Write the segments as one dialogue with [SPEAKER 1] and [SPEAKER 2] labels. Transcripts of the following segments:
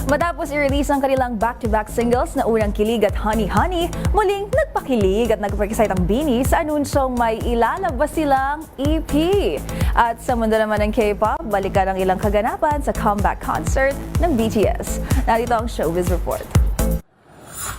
[SPEAKER 1] Matapos i-release ang kanilang back-to-back singles na unang kilig at Honey Honey, muling nagpakilig at nagpag-excite ang BINI sa anunsyong may ilalabas silang EP. At sa mundo naman ng K-pop, balikan ang ilang kaganapan sa comeback concert ng BTS. Narito ang Showbiz Report.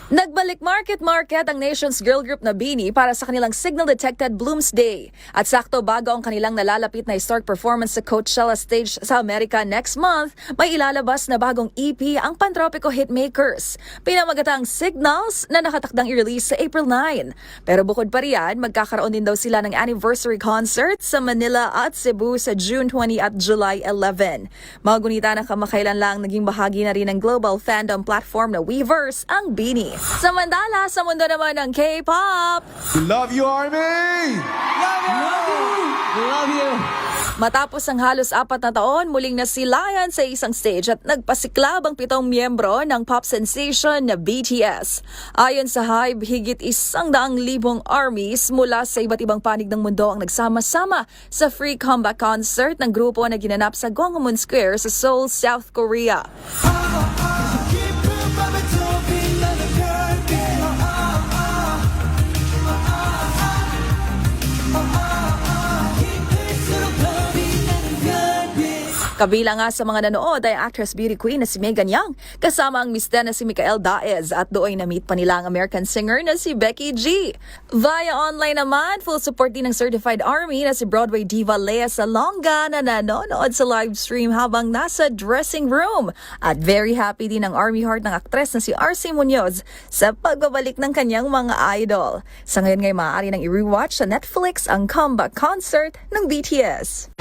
[SPEAKER 1] Nagbalik market ang nation's girl group na BINI para sa kanilang signal-detected Bloomsday. At sakto bago ang kanilang nalalapit na historic performance sa Coachella stage sa Amerika next month, may ilalabas na bagong EP ang Pantropiko Hitmakers. Pinamagatang Signals na nakatakdang i-release sa April 9. Pero bukod pa riyan, magkakaroon din daw sila ng anniversary concert sa Manila at Cebu sa June 20 at July 11. Mga gunita na kamakailan lang naging bahagi na rin ng global fandom platform na Weverse ang BINI. Samantala, sa mundo naman ng K-pop,
[SPEAKER 2] We love you, Army!
[SPEAKER 3] Love you!
[SPEAKER 1] matapos ang halos 4 na taon, muling nasilayan sa isang stage at nagpasiklab ang 7 miyembro ng pop sensation na BTS. Ayon sa HYBE, higit 100,000 ARMYs mula sa iba't ibang panig ng mundo ang nagsama-sama sa free comeback concert ng grupo na ginanap sa Gwanghwamun Square sa Seoul, South Korea. Kabilang nga sa mga nanood ay actress beauty queen na si Megan Young, kasama ang mister na si Mikael Daez at doon na-meet pa nila ang American singer na si Becky G. Via online naman, full support din ng certified ARMY na si Broadway diva Lea Salonga na nanonood sa live stream habang nasa dressing room. At very happy din ang ARMY heart ng aktres na si RC Munoz sa pagbabalik ng kanyang mga idol. Sa ngayon ngay maaari nang i-rewatch sa Netflix ang comeback concert ng BTS.